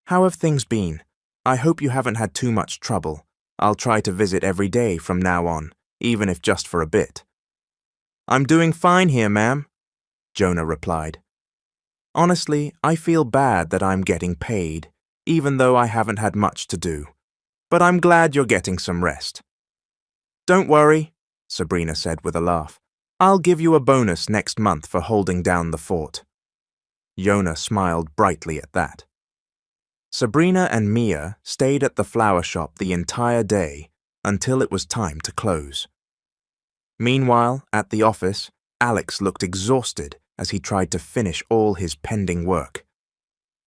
How have things been? I hope you haven't had too much trouble. I'll try to visit every day from now on, even if just for a bit. I'm doing fine here, ma'am, Jonah replied. Honestly, I feel bad that I'm getting paid, even though I haven't had much to do. But I'm glad you're getting some rest. Don't worry, Sabrina said with a laugh. I'll give you a bonus next month for holding down the fort. Jonah smiled brightly at that. Sabrina and Mia stayed at the flower shop the entire day until it was time to close. Meanwhile, at the office, Alex looked exhausted as he tried to finish all his pending work.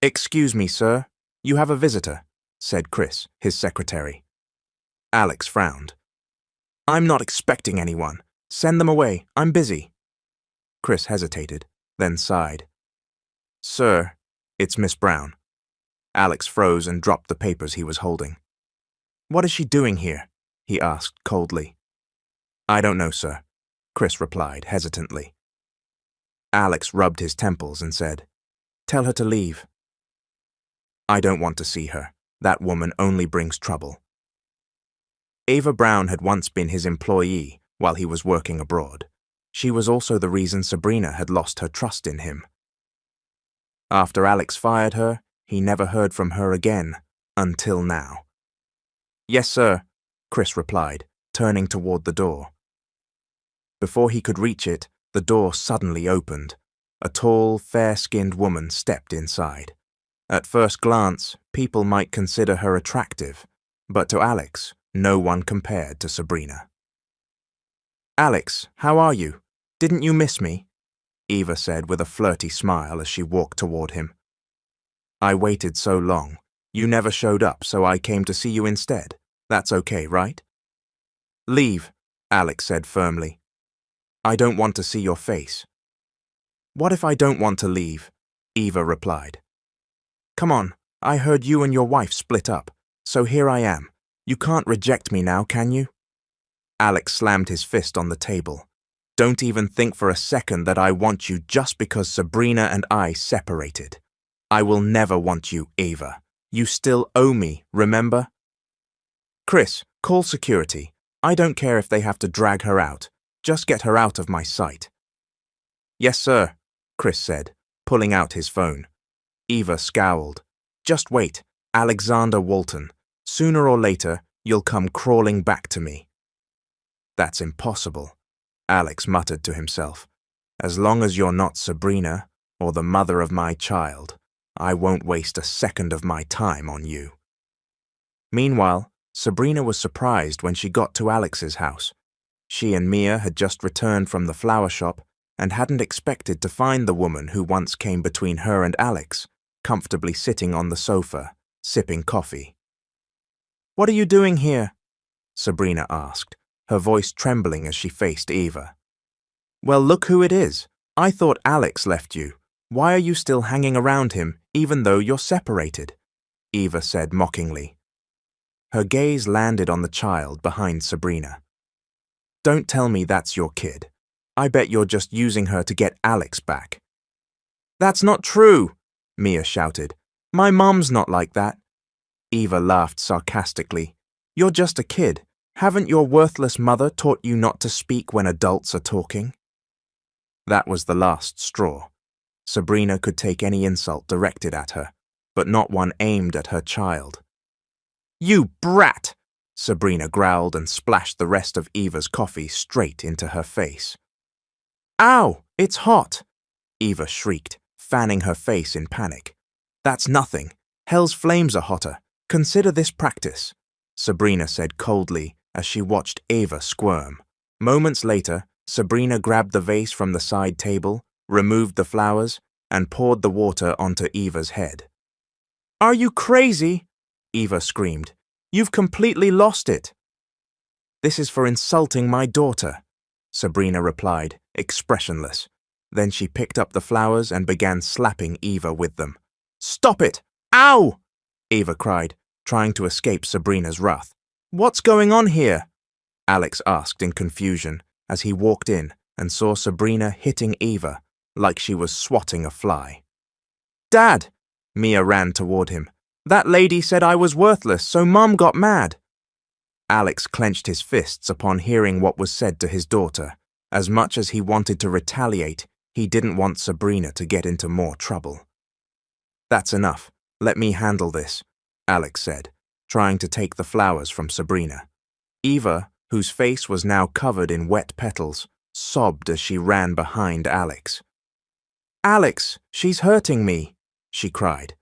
Excuse me, sir. You have a visitor, said Chris, his secretary. Alex frowned. I'm not expecting anyone. Send them away. I'm busy. Chris hesitated, then sighed. Sir, it's Miss Brown. Alex froze and dropped the papers he was holding. What is she doing here? He asked coldly. I don't know, sir, Chris replied hesitantly. Alex rubbed his temples and said, Tell her to leave. I don't want to see her. That woman only brings trouble. Ava Brown had once been his employee while he was working abroad. She was also the reason Sabrina had lost her trust in him. After Alex fired her, he never heard from her again, until now. Yes, sir, Chris replied, turning toward the door. Before he could reach it, the door suddenly opened. A tall, fair-skinned woman stepped inside. At first glance, people might consider her attractive, but to Alex, no one compared to Sabrina. Alex, how are you? Didn't you miss me? Eva said with a flirty smile as she walked toward him. I waited so long. You never showed up, so I came to see you instead. That's okay, right? Leave, Alex said firmly. I don't want to see your face. What if I don't want to leave? Eva replied. Come on, I heard you and your wife split up, so here I am. You can't reject me now, can you? Alex slammed his fist on the table. Don't even think for a second that I want you just because Sabrina and I separated. I will never want you, Ava. You still owe me, remember? Chris, call security. I don't care if they have to drag her out. Just get her out of my sight. Yes, sir, Chris said, pulling out his phone. Eva scowled. Just wait, Alexander Walton. Sooner or later, you'll come crawling back to me. That's impossible, Alex muttered to himself. As long as you're not Sabrina, or the mother of my child, I won't waste a second of my time on you. Meanwhile, Sabrina was surprised when she got to Alex's house. She and Mia had just returned from the flower shop and hadn't expected to find the woman who once came between her and Alex, comfortably sitting on the sofa, sipping coffee. "What are you doing here?" Sabrina asked, her voice trembling as she faced Eva. "Well, look who it is. I thought Alex left you. Why are you still hanging around him, even though you're separated?" Eva said mockingly. Her gaze landed on the child behind Sabrina. "Don't tell me that's your kid. I bet you're just using her to get Alex back." "That's not true," Mia shouted. "My mom's not like that." Eva laughed sarcastically. "You're just a kid. Haven't your worthless mother taught you not to speak when adults are talking?" That was the last straw. Sabrina could take any insult directed at her, but not one aimed at her child. "You brat!" Sabrina growled and splashed the rest of Eva's coffee straight into her face. "Ow! It's hot!" Eva shrieked, fanning her face in panic. "That's nothing. Hell's flames are hotter. Consider this practice," Sabrina said coldly as she watched Eva squirm. Moments later, Sabrina grabbed the vase from the side table, removed the flowers, and poured the water onto Eva's head. "Are you crazy?" Eva screamed. "You've completely lost it." "This is for insulting my daughter," Sabrina replied, expressionless. Then she picked up the flowers and began slapping Eva with them. "Stop it! Ow!" Eva cried, trying to escape Sabrina's wrath. "What's going on here?" Alex asked in confusion as he walked in and saw Sabrina hitting Eva like she was swatting a fly. "Dad!" Mia ran toward him. "That lady said I was worthless, so Mum got mad." Alex clenched his fists upon hearing what was said to his daughter. As much as he wanted to retaliate, he didn't want Sabrina to get into more trouble. "That's enough. Let me handle this," Alex said, trying to take the flowers from Sabrina. Eva, whose face was now covered in wet petals, sobbed as she ran behind Alex. "Alex, she's hurting me," she cried.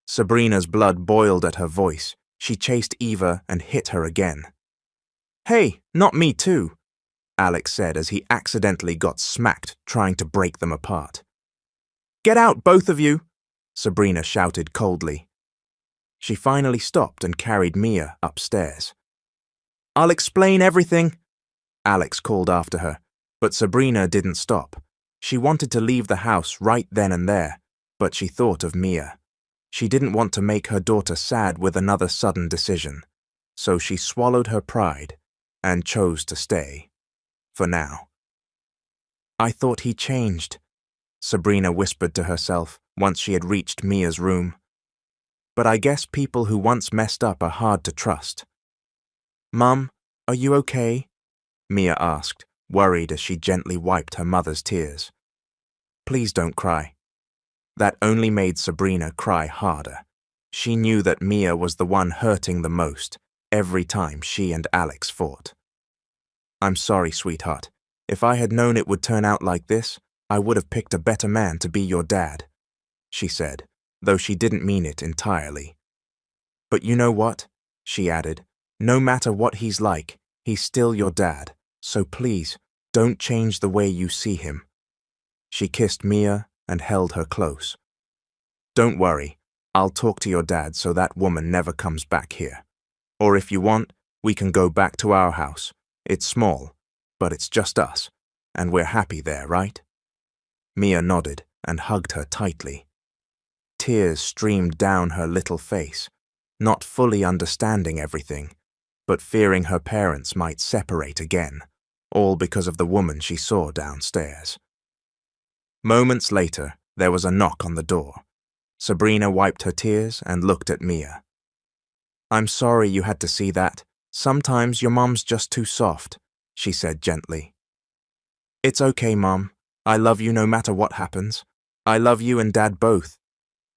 Sabrina's blood boiled at her voice. She chased Eva and hit her again. "Hey, not me too," Alex said as he accidentally got smacked trying to break them apart. "Get out, both of you," Sabrina shouted coldly. She finally stopped and carried Mia upstairs. "I'll explain everything," Alex called after her, but Sabrina didn't stop. She wanted to leave the house right then and there, but she thought of Mia. She didn't want to make her daughter sad with another sudden decision, so she swallowed her pride and chose to stay. For now. "I thought he changed," Sabrina whispered to herself once she had reached Mia's room. "But I guess people who once messed up are hard to trust." "Mum, are you okay?" Mia asked, worried as she gently wiped her mother's tears. "Please don't cry." That only made Sabrina cry harder. She knew that Mia was the one hurting the most every time she and Alex fought. "I'm sorry, sweetheart. If I had known it would turn out like this, I would have picked a better man to be your dad," she said, though she didn't mean it entirely. "But you know what?" she added. "No matter what he's like, he's still your dad, so please, don't change the way you see him." She kissed Mia and held her close. "Don't worry, I'll talk to your dad so that woman never comes back here. Or if you want, we can go back to our house. It's small, but it's just us, and we're happy there, right?" Mia nodded and hugged her tightly. Tears streamed down her little face, not fully understanding everything, but fearing her parents might separate again, all because of the woman she saw downstairs. Moments later, there was a knock on the door. Sabrina wiped her tears and looked at Mia. "I'm sorry you had to see that. Sometimes your mom's just too soft," she said gently. "It's okay, Mom. I love you no matter what happens. I love you and Dad both,"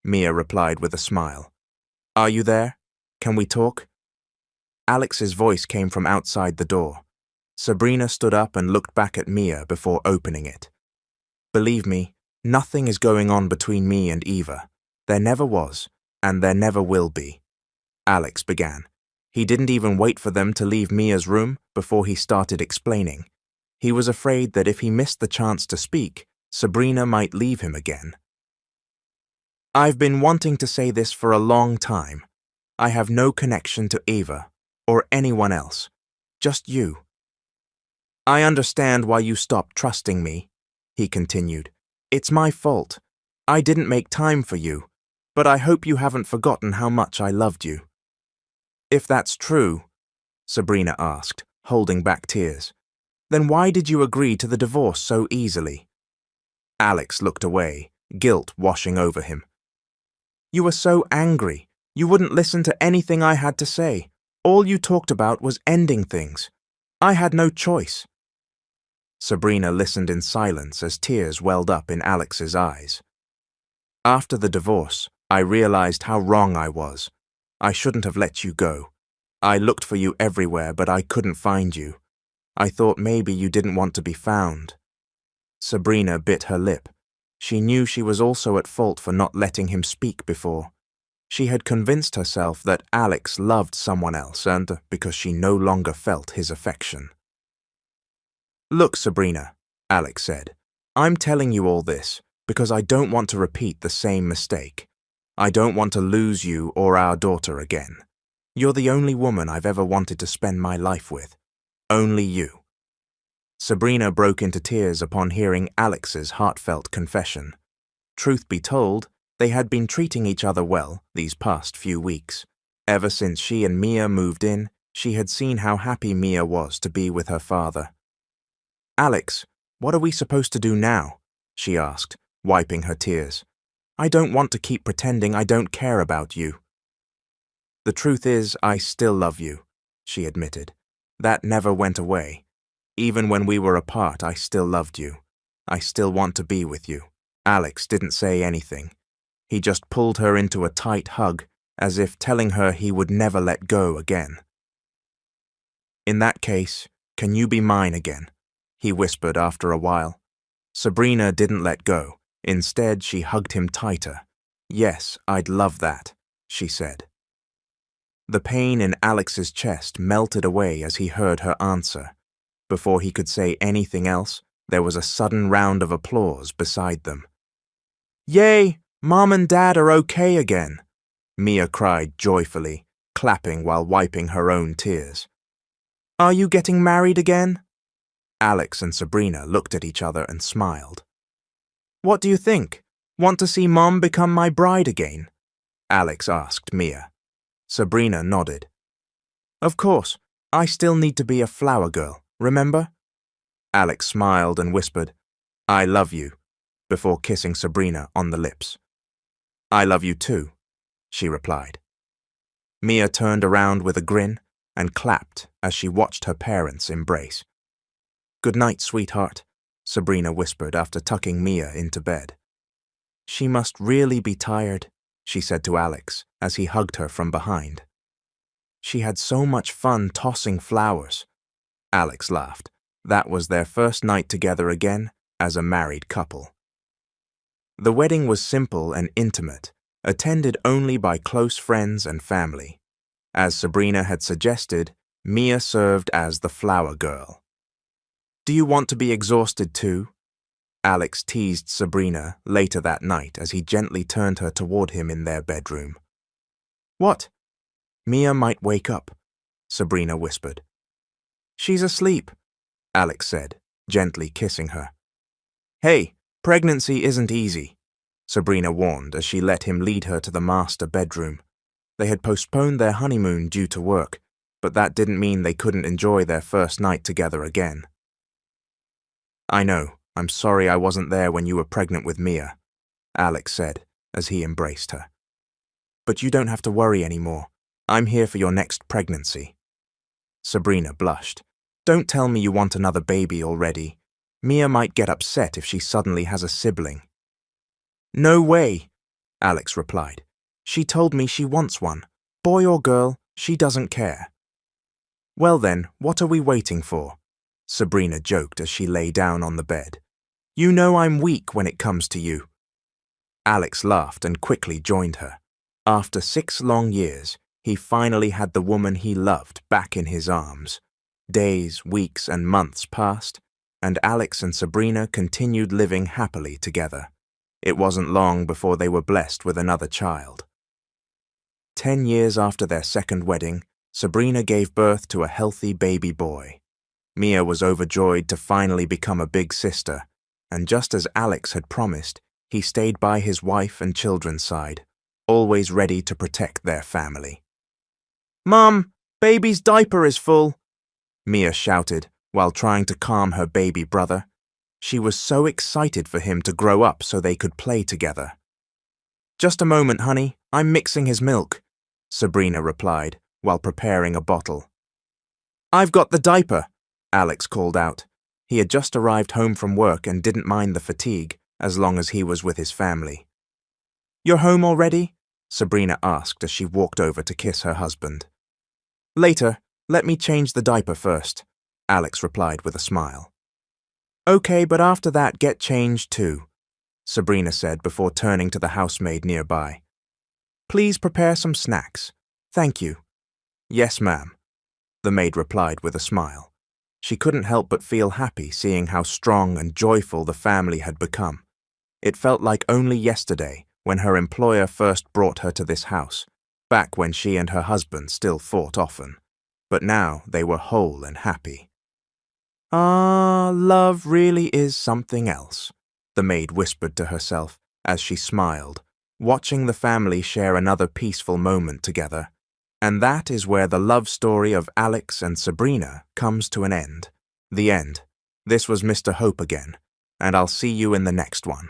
Mia replied with a smile. "Are you there? Can we talk?" Alex's voice came from outside the door. Sabrina stood up and looked back at Mia before opening it. "Believe me, nothing is going on between me and Eva. There never was, and there never will be. Alex began. He didn't even wait for them to leave Mia's room before he started explaining. He was afraid that if he missed the chance to speak, Sabrina might leave him again. I've been wanting to say this for a long time. I have no connection to Eva or anyone else, just you. I understand why you stopped trusting me, he continued. It's my fault. I didn't make time for you, but I hope you haven't forgotten how much I loved you. If that's true, Sabrina asked, holding back tears, then why did you agree to the divorce so easily? Alex looked away, guilt washing over him. You were so angry. You wouldn't listen to anything I had to say. All you talked about was ending things. I had no choice. Sabrina listened in silence as tears welled up in Alex's eyes. After the divorce, I realized how wrong I was. I shouldn't have let you go. I looked for you everywhere, but I couldn't find you. I thought maybe you didn't want to be found. Sabrina bit her lip. She knew she was also at fault for not letting him speak before. She had convinced herself that Alex loved someone else, and because she no longer felt his affection. Look, Sabrina, Alex said, I'm telling you all this because I don't want to repeat the same mistake. I don't want to lose you or our daughter again. You're the only woman I've ever wanted to spend my life with. Only you. Sabrina broke into tears upon hearing Alex's heartfelt confession. Truth be told, they had been treating each other well these past few weeks. Ever since she and Mia moved in, she had seen how happy Mia was to be with her father. Alex, what are we supposed to do now? She asked, wiping her tears. I don't want to keep pretending I don't care about you. The truth is, I still love you, she admitted. That never went away. Even when we were apart, I still loved you. I still want to be with you. Alex didn't say anything. He just pulled her into a tight hug, as if telling her he would never let go again. In that case, can you be mine again? He whispered after a while. Sabrina didn't let go. Instead, she hugged him tighter. Yes, I'd love that, she said. The pain in Alex's chest melted away as he heard her answer. Before he could say anything else, there was a sudden round of applause beside them. Yay! Mom and Dad are okay again, Mia cried joyfully, clapping while wiping her own tears. Are you getting married again? Alex and Sabrina looked at each other and smiled. What do you think? Want to see Mom become my bride again? Alex asked Mia. Sabrina nodded. Of course, I still need to be a flower girl, remember? Alex smiled and whispered, I love you, before kissing Sabrina on the lips. I love you too, she replied. Mia turned around with a grin and clapped as she watched her parents embrace. Good night, sweetheart, Sabrina whispered after tucking Mia into bed. She must really be tired, she said to Alex as he hugged her from behind. She had so much fun tossing flowers. Alex laughed. That was their first night together again as a married couple. The wedding was simple and intimate, attended only by close friends and family. As Sabrina had suggested, Mia served as the flower girl. Do you want to be exhausted too? Alex teased Sabrina later that night as he gently turned her toward him in their bedroom. What? Mia might wake up, Sabrina whispered. She's asleep, Alex said, gently kissing her. Hey, pregnancy isn't easy, Sabrina warned as she let him lead her to the master bedroom. They had postponed their honeymoon due to work, but that didn't mean they couldn't enjoy their first night together again. I know, I'm sorry I wasn't there when you were pregnant with Mia, Alex said as he embraced her. But you don't have to worry anymore. I'm here for your next pregnancy. Sabrina blushed. Don't tell me you want another baby already. Mia might get upset if she suddenly has a sibling. No way, Alex replied. She told me she wants one. Boy or girl, she doesn't care. Well then, what are we waiting for? Sabrina joked as she lay down on the bed. You know I'm weak when it comes to you. Alex laughed and quickly joined her. After 6 long years, he finally had the woman he loved back in his arms. Days, weeks, and months passed, and Alex and Sabrina continued living happily together. It wasn't long before they were blessed with another child. 10 years after their second wedding, Sabrina gave birth to a healthy baby boy. Mia was overjoyed to finally become a big sister, and just as Alex had promised, he stayed by his wife and children's side, always ready to protect their family. "Mum, baby's diaper is full," Mia shouted while trying to calm her baby brother. She was so excited for him to grow up so they could play together. "Just a moment, honey, I'm mixing his milk," Sabrina replied while preparing a bottle. "I've got the diaper," Alex called out. He had just arrived home from work and didn't mind the fatigue as long as he was with his family. "You're home already?" Sabrina asked as she walked over to kiss her husband. "Later, let me change the diaper first," Alex replied with a smile. "Okay, but after that get changed too," Sabrina said before turning to the housemaid nearby. "Please prepare some snacks. Thank you." "Yes, ma'am," the maid replied with a smile. She couldn't help but feel happy seeing how strong and joyful the family had become. It felt like only yesterday when her employer first brought her to this house, back when she and her husband still fought often. But now they were whole and happy. "Ah, love really is something else," the maid whispered to herself as she smiled, watching the family share another peaceful moment together. And that is where the love story of Alex and Sabrina comes to an end. The end. This was Mr. Hope again, and I'll see you in the next one.